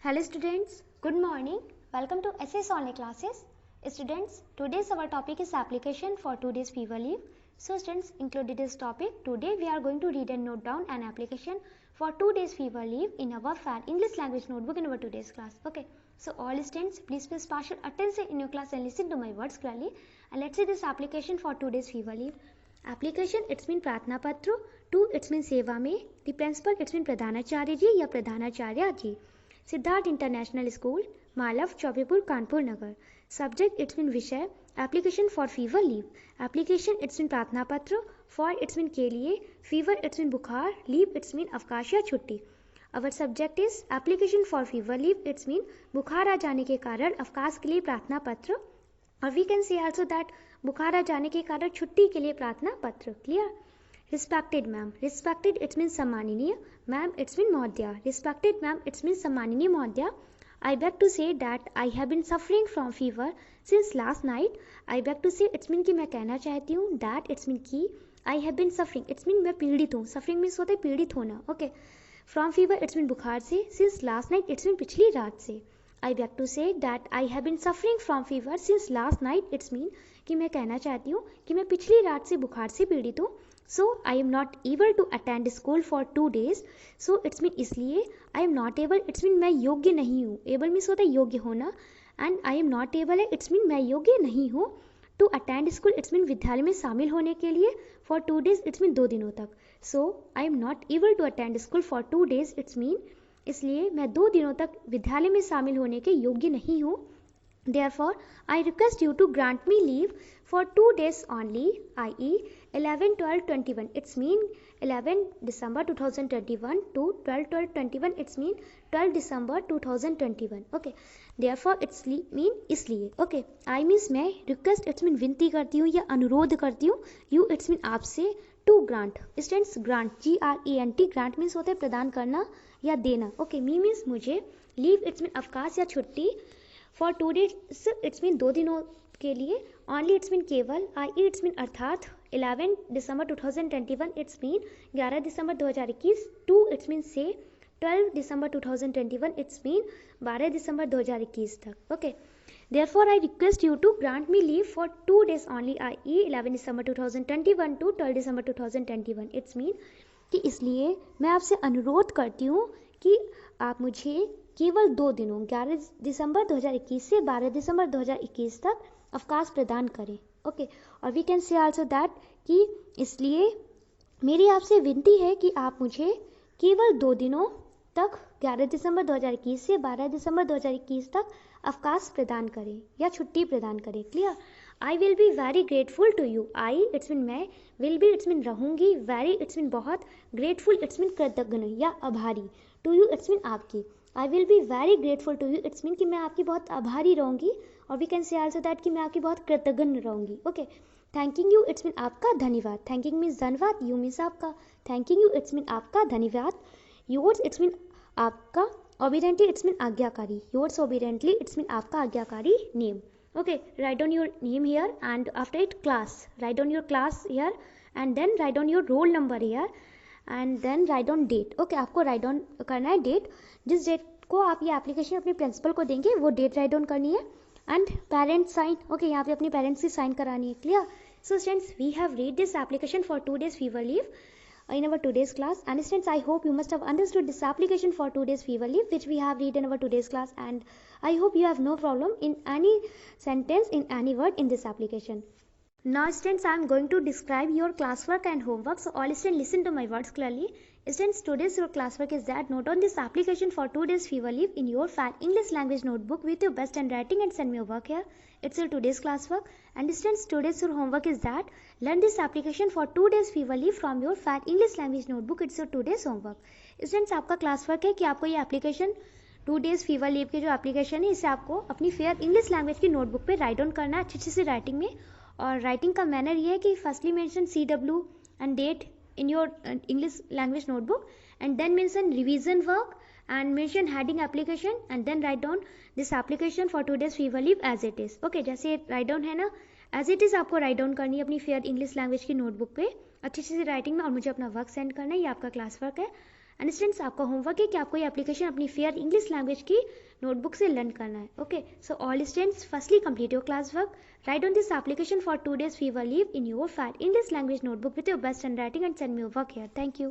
Hello students, good morning. Welcome to SS Online Classes. Students, today's our topic is application for 2 days fever leave. So students, included this topic, today we are going to read and note down an application for 2 days fever leave in our FAT English language notebook in our today's class. Okay, so all students, please pay partial attention in your class and listen to my words clearly. And let's see this application for 2 days fever leave. Application, it's mean प्रार्थना पत्र. 2, it's mean सेवा में. The principal, it's mean प्रधानाचार्य जी या प्रधानाचार्य ji. Siddharth international school, Malav, Chaubepur, Kanpur Nagar. Subject, it's mean विषय. Application for fever leave. Application, it's mean प्रार्थना पत्र. फॉर, इट्स मीन के लिए. फीवर, इट्स मीन बुखार. लीव, इट्स मीन अवकाश या छुट्टी. Our subject is application for fever leave. It's mean बुखार आ जाने के कारण अवकाश के लिए प्रार्थना पत्र. और we can see also that बुखार आ जाने के कारण छुट्टी के लिए प्रार्थना पत्र. Clear. Respected ma'am. Respected, it means सम्माननीय. Ma'am, it means महोदया. Respected ma'am, it means सम्माननीय महोदया. I beg to say that I have been suffering from fever since last night. I beg to say, it means कि मैं कहना चाहती हूँ. That, it means कि I have been suffering. It means मैं पीड़ित हूँ. Suffering means होता है पीड़ित होना. Okay. From fever, it means बुखार से. Since last night, it means पिछली रात से. I beg to say that I have been suffering from fever since last night. It means कि मैं कहना चाहती हूँ कि मैं पिछली रात से बुखार से पीड़ित हूँ. So I am not able to attend school for 2 days. So it's mean इसलिए I am not able. It's mean मैं योग्य नहीं हूँ. Able means होता है योग्य होना. And I am not able है. It's mean मैं योग्य नहीं हूँ. To attend school. It's mean विद्यालय में शामिल होने के लिए. For 2 days. It's mean 2 दिनों तक. So I am not able to attend school for 2 days. It's mean इसलिए मैं 2 दिनों तक विद्यालय में शामिल होने के योग्य नहीं हूँ. Therefore, I request you to grant me leave for 2 days only, i.e. 11, 12, 21. It's mean 11 December 2021 to 12, 12, 21. It's mean 12 December 2021. Okay. Therefore, it's mean इसलिए. Okay. I means मैं. Request, it's mean विनती करती हूँ या अनुरोध करती हूँ. You, it's mean आपसे. To grant. Students, grant. G-R-A-N-T. Grant means होता है प्रदान करना या देना. Okay. Me means मुझे. Leave, it's mean अवकाश या छुट्टी. फॉर 2 डेज, इट्स मीन 2 दिनों के लिए. ऑनली, इट्स मीन केवल. आई, इट्स मीन अर्थात. 11 December 2021, it's mean 11 December 2021. 2, it's mean से. 12 दिसंबर 2021, इट्स मीन 12 दिसंबर 2021 तक. Okay. Therefore I request you to grant me leave for 2 days only, I 11 December 2021 to 12 December 2021. It's mean कि इसलिए मैं आपसे अनुरोध करती हूँ कि आप मुझे केवल 2 दिनों 11 दिसंबर 2021 से 12 दिसंबर 2021 तक अवकाश प्रदान करें. ओके. और we can say also that कि इसलिए मेरी आपसे विनती है कि आप मुझे केवल 2 दिनों तक 11 दिसंबर 2021 से 12 दिसंबर 2021 तक अवकाश प्रदान करें या छुट्टी प्रदान करें. Clear. I will be very grateful to you. I, it's mean मैं. विल बी, इट्स मीन रहूंगी. वेरी, इट्स मीन बहुत. ग्रेटफुल, इट्स मीन कृतज्ञ या आभारी. टू यू, इट्स मीन आपकी. I will be very grateful to you. It's mean कि मैं आपकी बहुत आभारी रहूंगी. और we can say also that कि मैं आपकी बहुत कृतज्ञ रहूंगी. Okay. Thanking you, it's mean आपका. धन्यवाद. थैंकिंग मीन्स धन्यवाद. यू मीन्स आपका. थैंकिंग यू, इट्स मीन आपका. धन्यवाद. योर्स, इट्स मीन आपका. ओबीडेंटली, इट्स मीन आज्ञाकारी. योर्स ओबीडेंटली, इट्स मीन आपका आज्ञाकारी. Name. Okay, write down your name here and after it class. Write down your class here and then write down your roll number here and then write down date. Okay, आपको write down करना है date. जिस date को आप ये application अपने principal को देंगे वो date write down करनी है. And parent sign. Okay, यहाँ पे अपने parents की sign करानी है. Clear? So students, we have read this application for 2 days fever leave in our today's class. And students, I hope you must have understood this application for 2 days fever leave which we have read in our today's class, and I hope you have no problem in any sentence, in any word in this application. Now students, I am going to describe your classwork and homework, so all students listen to my words clearly. Students, today's your classwork is that note on this application for 2 days fever leave in your FAT English language notebook with your best handwriting and send me your work here. It's your today's classwork. And students, today's your homework is that learn this application for 2 days fever leave from your FAT English language notebook. It's your today's homework. Students, आपका classwork है कि आपको ये application 2 days fever leave के जो application है इसे आपको अपनी फेयर इंग्लिश लैंग्वेज की नोटबुक पे राइट डाउन करना है अच्छी से राइटिंग में. और राइटिंग का मैनर ये है कि firstly mention CW and date in your English language notebook and then mention revision work and mention heading application and then write down this application for 2 days fever leave as it is. Okay, जैसे write down है ना as it is आपको write down करनी है अपनी fair English language की notebook पे अच्छी से राइटिंग में और मुझे अपना वर्क सेंड करना है. ये आपका क्लास वर्क है. एंड स्टूडेंट्स आपका होमवर्क है कि आपको ये एप्लीकेशन अपनी फेयर इंग्लिश लैंग्वेज की नोटबुक से लर्न करना है. Okay, so all students firstly complete your class work. Write on this application for 2 days fever leave in your fat English language notebook with your best handwriting and send me your work here. Thank you.